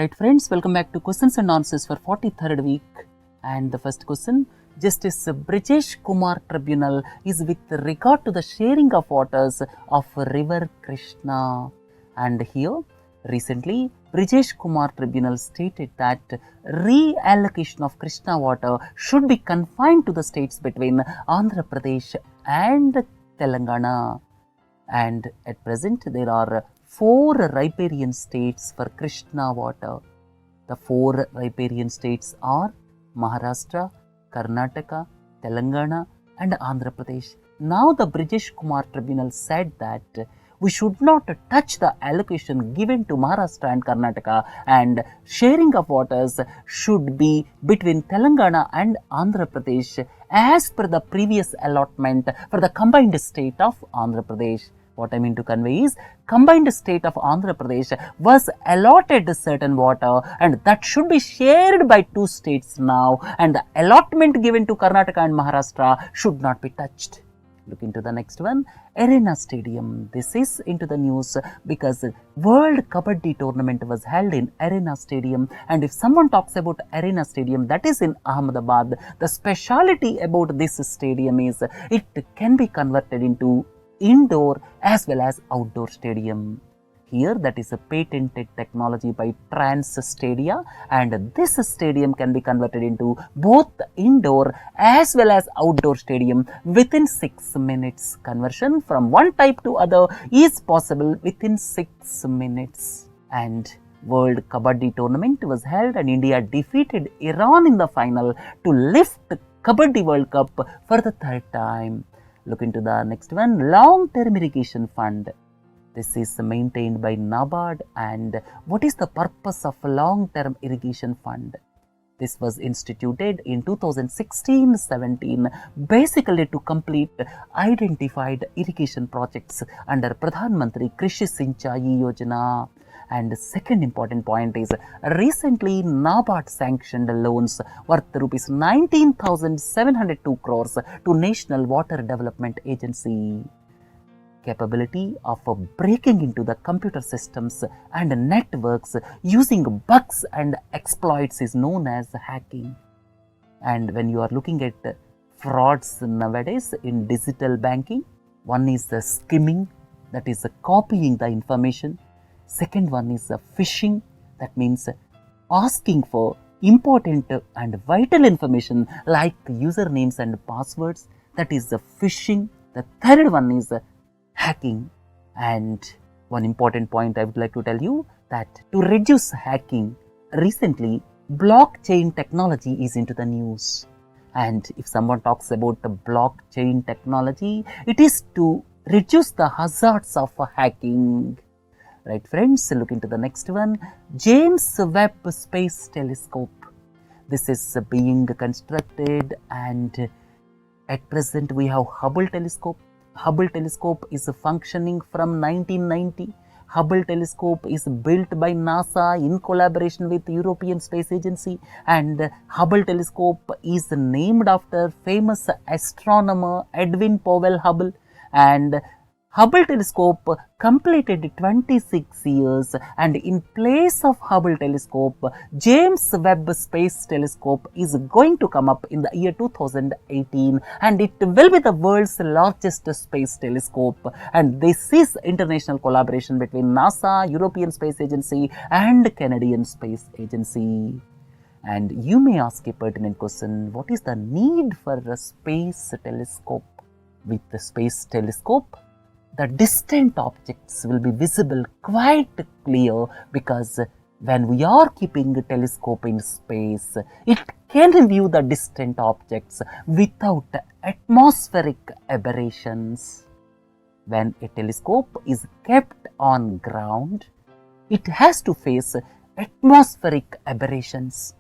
Right friends, welcome back to Questions and Answers for 43rd week. And the first question, Justice Brijesh Kumar Tribunal is with regard to the sharing of waters of river Krishna. And here, recently, Brijesh Kumar Tribunal stated that reallocation of Krishna water should be confined to the states between Andhra Pradesh and Telangana. And at present, there are 4 riparian states for Krishna water. The 4 riparian states are Maharashtra, Karnataka, Telangana and Andhra Pradesh. Now the Brijesh Kumar Tribunal said that we should not touch the allocation given to Maharashtra and Karnataka, and sharing of waters should be between Telangana and Andhra Pradesh as per the previous allotment for the combined state of Andhra Pradesh. What I mean to convey is, combined state of Andhra Pradesh was allotted certain water and that should be shared by 2 states now, and the allotment given to Karnataka and Maharashtra should not be touched. Look into the next one, Arena Stadium. This is into the news because World Kabaddi tournament was held in Arena Stadium, and if someone talks about Arena Stadium, that is in Ahmedabad, the speciality about this stadium is it can be converted into indoor as well as outdoor stadium. Here that is a patented technology by Transstadia, and this stadium can be converted into both indoor as well as outdoor stadium within 6 minutes. Conversion from one type to other is possible within 6 minutes. And World Kabaddi tournament was held and India defeated Iran in the final to lift Kabaddi World Cup for the 3rd time. Look into the next one, long-term irrigation fund. This is maintained by NABARD, and what is the purpose of a long-term irrigation fund? This was instituted in 2016-17 basically to complete identified irrigation projects under Pradhan Mantri Krishi Sinchayi Yojana. And the second important point is, recently NABARD sanctioned loans worth rupees 19,702 crores to National Water Development Agency. Capability of breaking into the computer systems and networks using bugs and exploits is known as hacking. And when you are looking at frauds nowadays in digital banking, one is the skimming, that is copying the information. Second one is phishing, that means asking for important and vital information like usernames and passwords, that is phishing. The third one is hacking. And one important point I would like to tell you, that to reduce hacking, recently blockchain technology is into the news. And if someone talks about the blockchain technology, it is to reduce the hazards of hacking. Right friends, look into the next one, James Webb Space Telescope. This is being constructed, and at present we have Hubble Telescope. Hubble Telescope is functioning from 1990. Hubble Telescope is built by NASA in collaboration with European Space Agency, and Hubble Telescope is named after famous astronomer Edwin Powell Hubble. And Hubble Telescope completed 26 years, and in place of Hubble Telescope, James Webb Space Telescope is going to come up in the year 2018, and it will be the world's largest space telescope. And this is international collaboration between NASA, European Space Agency and Canadian Space Agency. And you may ask a pertinent question, what is the need for a space telescope? With the space telescope, the distant objects will be visible quite clear, because when we are keeping a telescope in space, it can view the distant objects without atmospheric aberrations. When a telescope is kept on ground, it has to face atmospheric aberrations,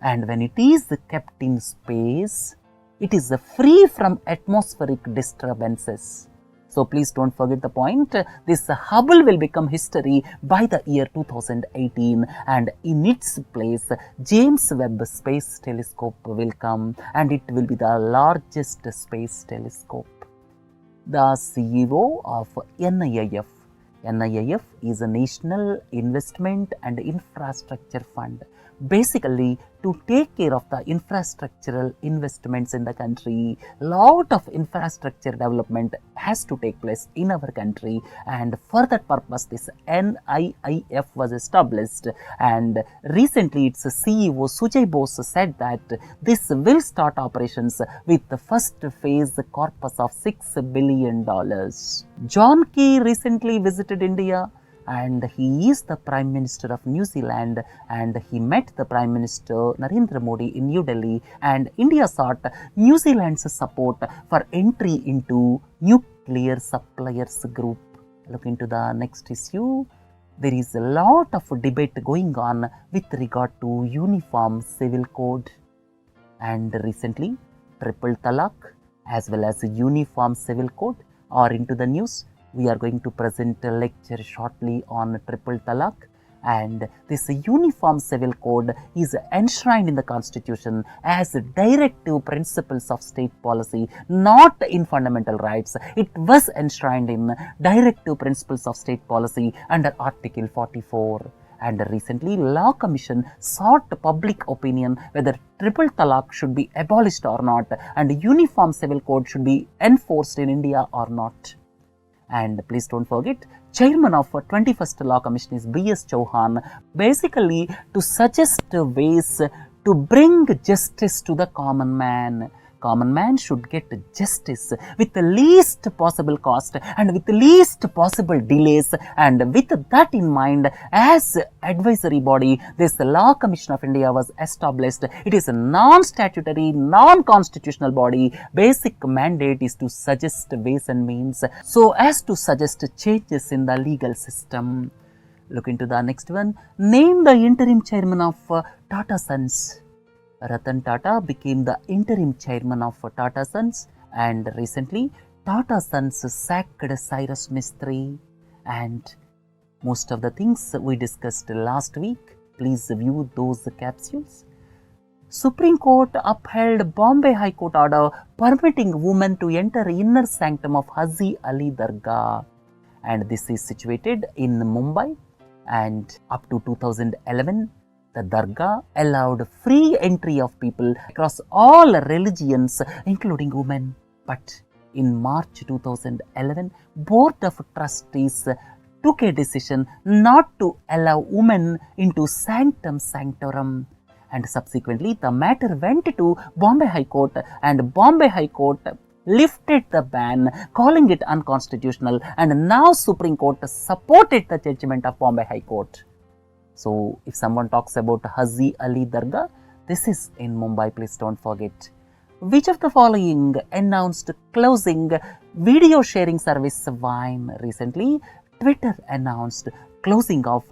and when it is kept in space, it is free from atmospheric disturbances. So please don't forget the point. This Hubble will become history by the year 2018, and in its place James Webb Space Telescope will come, and it will be the largest space telescope. The CEO of NIIF, NIIF is a National Investment and Infrastructure Fund, basically to take care of the infrastructural investments in the country. Lot of infrastructure development has to take place in our country, and for that purpose this NIIF was established, and recently its CEO Sujay Bose said that this will start operations with the first phase corpus of $6 billion. John Key recently visited India, and he is the Prime Minister of New Zealand, and he met the Prime Minister Narendra Modi in New Delhi, and India sought New Zealand's support for entry into nuclear suppliers group. Look into the next issue. There is a lot of debate going on with regard to Uniform Civil Code, and recently Triple Talaq as well as Uniform Civil Code are into the news. We are going to present a lecture shortly on Triple Talaq, and this Uniform Civil Code is enshrined in the Constitution as directive principles of state policy, not in fundamental rights. It was enshrined in directive principles of state policy under Article 44. And recently, Law Commission sought public opinion whether Triple Talaq should be abolished or not, and Uniform Civil Code should be enforced in India or not. And please don't forget, Chairman of 21st Law Commission is B.S. Chauhan, basically to suggest ways to bring justice to the common man. Common man should get justice with the least possible cost and with the least possible delays, and with that in mind, as advisory body, this Law Commission of India was established. It is a non-statutory, non-constitutional body. Basic mandate is to suggest ways and means so as to suggest changes in the legal system. Look into the next one. Name the interim chairman of Tata Sons. Ratan Tata became the interim chairman of Tata Sons, and recently Tata Sons sacked Cyrus Mistry, and most of the things we discussed last week. Please view those capsules. Supreme Court upheld Bombay High Court order permitting women to enter inner sanctum of Haji Ali Dargah, and this is situated in Mumbai, and up to 2011 the Dargah allowed free entry of people across all religions, including women. But in March 2011, Board of Trustees took a decision not to allow women into Sanctum Sanctorum, and subsequently the matter went to Bombay High Court, and Bombay High Court lifted the ban, calling it unconstitutional, and now Supreme Court supported the judgment of Bombay High Court. So, if someone talks about Haji Ali Dargah, this is in Mumbai, please don't forget. Which of the following announced closing video sharing service Vine? Recently, Twitter announced closing of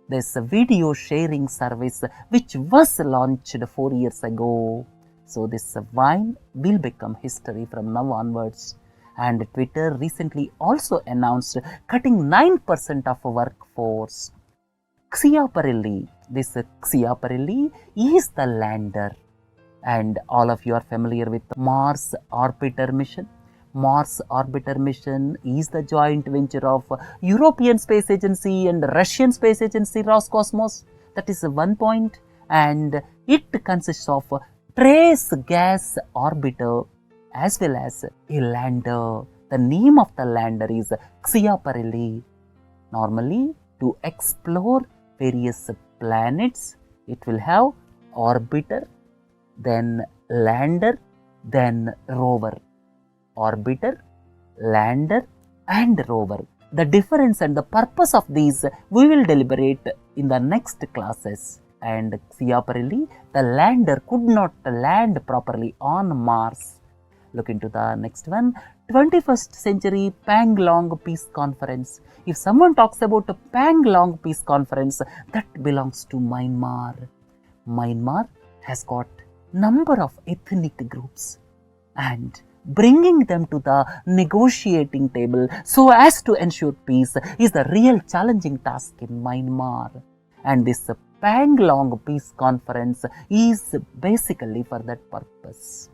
this video sharing service which was launched 4 years ago. So, this Vine will become history from now onwards. And Twitter recently also announced cutting 9% of workforce. Schiaparelli. This Schiaparelli is the lander, and all of you are familiar with Mars Orbiter Mission. Mars Orbiter Mission is the joint venture of European Space Agency and Russian Space Agency Roscosmos. That is one point, and it consists of trace gas orbiter as well as a lander. The name of the lander is Schiaparelli. Normally, to explore various planets, it will have orbiter, then lander, then rover. Orbiter, lander and rover. The difference and the purpose of these we will deliberate in the next classes. And Schiaparelli, the lander, could not land properly on Mars. Look into the next one. 21st Century Panglong Peace Conference. If someone talks about a Panglong Peace Conference, that belongs to Myanmar. Myanmar has got number of ethnic groups, and bringing them to the negotiating table so as to ensure peace is the real challenging task in Myanmar. And this Panglong Peace Conference is basically for that purpose.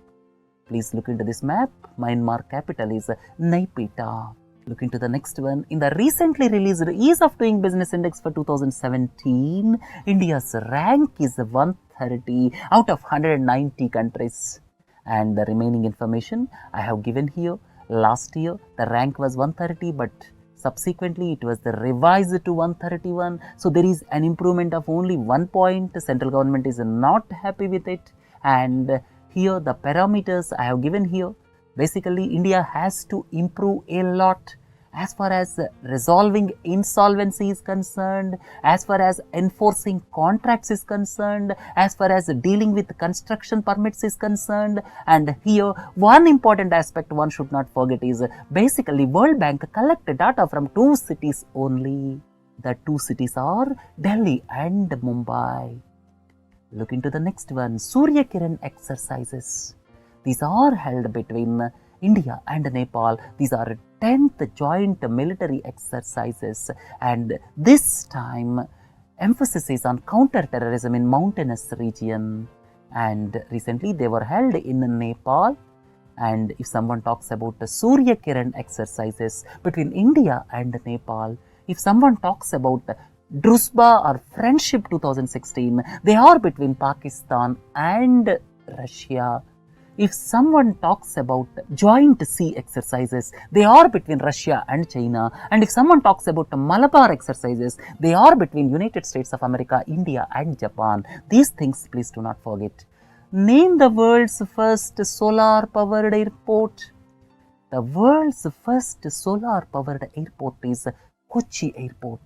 Please look into this map. Myanmar capital is Naypyidaw. Look into the next one. In the recently released Ease of Doing Business Index for 2017, India's rank is 130 out of 190 countries. And the remaining information I have given here. Last year, the rank was 130, but subsequently it was revised to 131. So there is an improvement of only 1 point. The central government is not happy with it. And here the parameters I have given here. Basically, India has to improve a lot as far as resolving insolvency is concerned, as far as enforcing contracts is concerned, as far as dealing with construction permits is concerned. And here, one important aspect one should not forget is basically World Bank collected data from 2 cities only. The 2 cities are Delhi and Mumbai. Look into the next one, Surya Kiran exercises. These are held between India and Nepal. These are 10th joint military exercises, and this time emphasis is on counter-terrorism in mountainous region. And recently they were held in Nepal. And if someone talks about the Surya Kiran exercises between India and Nepal, if someone talks about Druzhba or Friendship 2016, they are between Pakistan and Russia. If someone talks about joint sea exercises, they are between Russia and China. And if someone talks about Malabar exercises, they are between United States of America, India and Japan. These things please do not forget. Name the world's first solar powered airport. The world's first solar powered airport is Kochi Airport.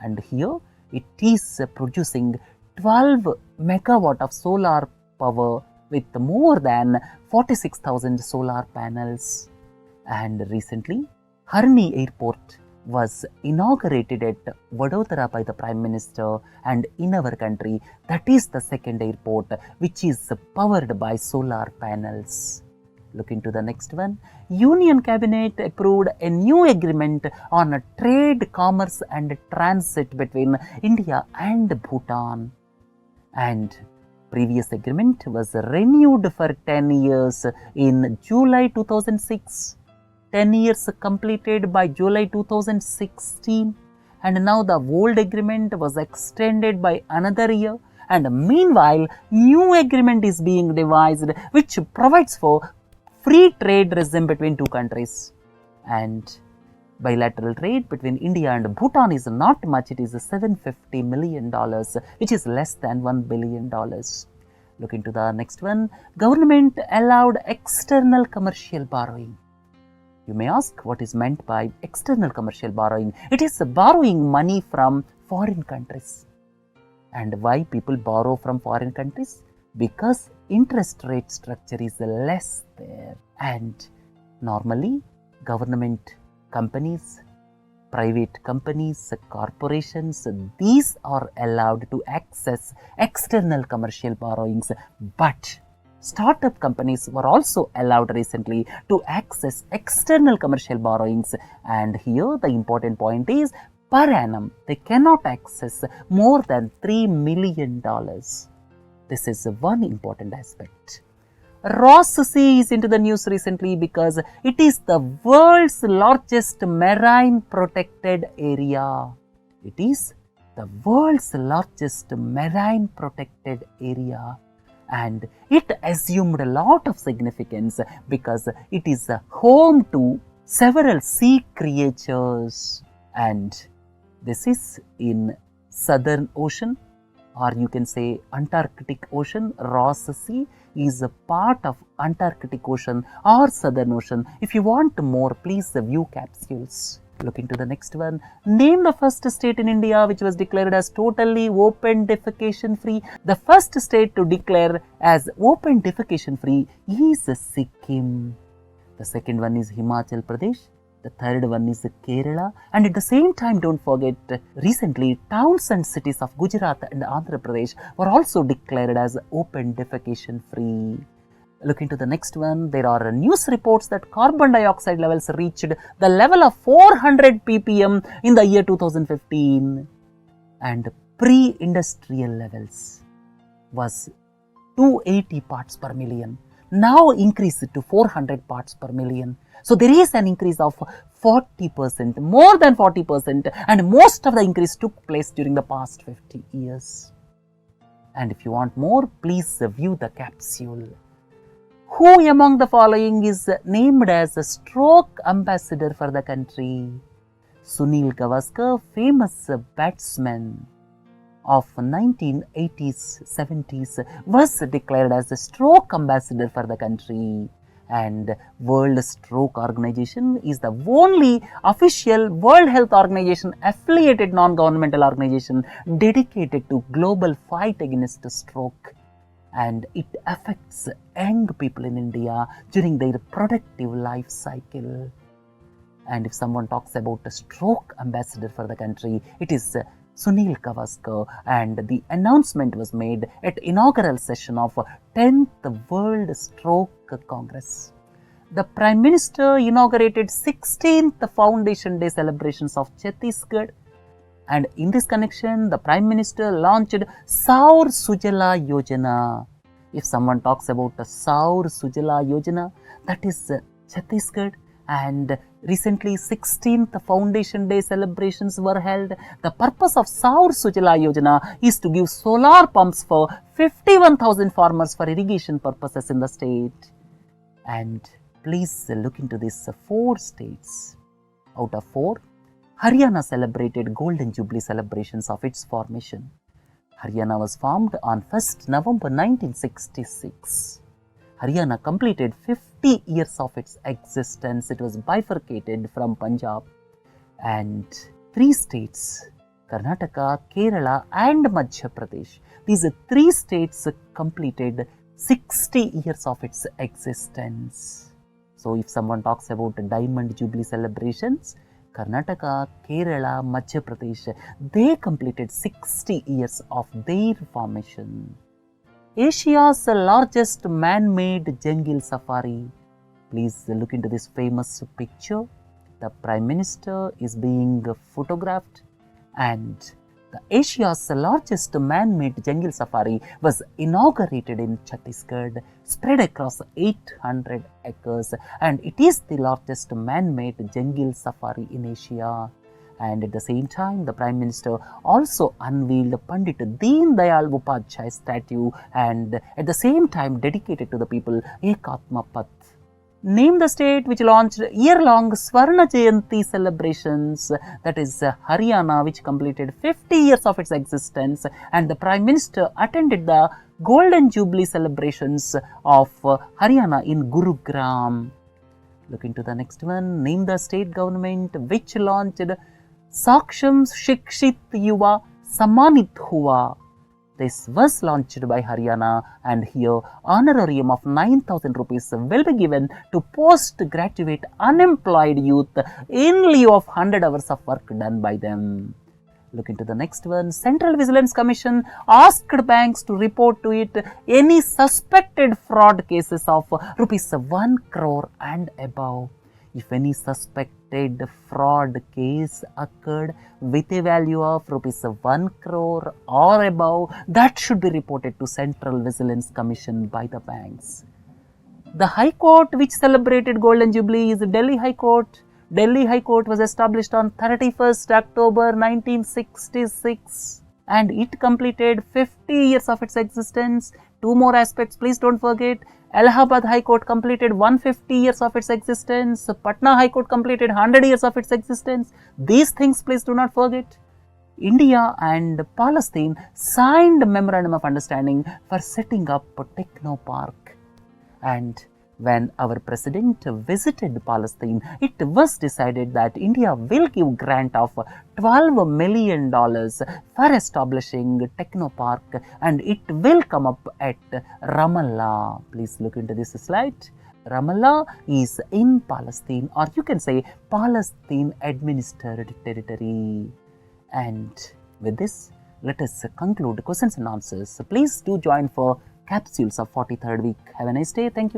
And here it is producing 12 megawatt of solar power with more than 46,000 solar panels. And recently, Harni Airport was inaugurated at Vadodara by the Prime Minister, and in our country, that is the second airport which is powered by solar panels. Look into the next one. Union Cabinet approved a new agreement on trade, commerce and transit between India and Bhutan. And previous agreement was renewed for 10 years in July 2006. 10 years completed by July 2016. And now the old agreement was extended by another year. And meanwhile, new agreement is being devised which provides for free trade regime between 2 countries. And bilateral trade between India and Bhutan is not much. It is $750 million, which is less than $1 billion. Look into the next one. Government allowed external commercial borrowing. You may ask what is meant by external commercial borrowing. It is borrowing money from foreign countries. And why people borrow from foreign countries? Because interest rate structure is less there. And normally government companies, private companies, corporations, these are allowed to access external commercial borrowings. But startup companies were also allowed recently to access external commercial borrowings. And here the important point is, per annum, they cannot access more than $3 million. This is one important aspect. Ross Sea is into the news recently because it is the world's largest marine protected area. It is the world's largest marine protected area. And it assumed a lot of significance because it is home to several sea creatures. And this is in Southern Ocean, or you can say Antarctic Ocean. Ross Sea is a part of Antarctic Ocean or Southern Ocean. If you want more, please view Capsules. Look into the next one. Name the first state in India which was declared as totally open defecation free. The first state to declare as open defecation free is Sikkim. The second one is Himachal Pradesh. The third one is Kerala. And at the same time, don't forget, recently towns and cities of Gujarat and Andhra Pradesh were also declared as open defecation free. Look into the next one. There are news reports that carbon dioxide levels reached the level of 400 ppm in the year 2015. And pre-industrial levels was 280 parts per million. now increased to 400 parts per million. So there is an increase of 40%, more than 40%, and most of the increase took place during the past 50 years. And if you want more, please view the capsule. Who among the following is named as a stroke ambassador for the country? Sunil Gavaskar, famous batsman of 1980s, 70s, was declared as a stroke ambassador for the country. And World Stroke Organization is the only official World Health Organization affiliated non-governmental organization dedicated to global fight against stroke. And it affects young people in India during their productive life cycle. And if someone talks about a stroke ambassador for the country, it is Sunil Gavaskar, and the announcement was made at inaugural session of 10th World Stroke Congress. The Prime Minister inaugurated 16th Foundation Day celebrations of Chhattisgarh, and in this connection, the Prime Minister launched Saur Sujala Yojana. If someone talks about the Saur Sujala Yojana, that is Chhattisgarh, and recently 16th Foundation Day celebrations were held. The purpose of Saur Sujala Yojana is to give solar pumps for 51,000 farmers for irrigation purposes in the state. And please look into this 4 states. Out of 4, Haryana celebrated Golden Jubilee celebrations of its formation. Haryana was formed on 1st November 1966. Haryana completed 50 years of its existence. It was bifurcated from Punjab, and 3 states, Karnataka, Kerala and Madhya Pradesh, these 3 states completed 60 years of its existence. So if someone talks about Diamond Jubilee celebrations, Karnataka, Kerala, Madhya Pradesh, they completed 60 years of their formation. Asia's largest man-made jungle safari. Please look into this famous picture. The Prime Minister is being photographed, and the Asia's largest man-made jungle safari was inaugurated in Chhattisgarh, spread across 800 acres, and it is the largest man-made jungle safari in Asia. And at the same time, the Prime Minister also unveiled Pandit Deen Dayal Upadhyay statue, and at the same time dedicated to the people Ekatma Path. Name the state which launched year-long Swarna Jayanti celebrations, that is Haryana, which completed 50 years of its existence, and the Prime Minister attended the Golden Jubilee celebrations of Haryana in Gurugram. Look into the next one. Name the state government which launched Saksham, Shikshit, Yuva, Sammanit Huwa. This was launched by Haryana, and here honorarium of 9,000 rupees will be given to postgraduate unemployed youth in lieu of 100 hours of work done by them. Look into the next one. Central Vigilance Commission asked banks to report to it any suspected fraud cases of rupees 1 crore and above. If any suspected fraud case occurred with a value of rupees 1 crore or above, that should be reported to Central Vigilance Commission by the banks. The High Court which celebrated Golden Jubilee is Delhi High Court. Delhi High Court was established on 31st October 1966, and it completed 50 years of its existence. 2 more aspects, please don't forget. Allahabad High Court completed 150 years of its existence. Patna High Court completed 100 years of its existence. These things please do not forget. India and Palestine signed a memorandum of understanding for setting up a techno park. And when our president visited Palestine, it was decided that India will give grant of $12 million for establishing techno park, and it will come up at Ramallah. Please look into this slide. Ramallah is in Palestine, or you can say Palestine administered territory. And with this, let us conclude questions and answers. Please do join for capsules of 43rd week. Have a nice day. Thank you.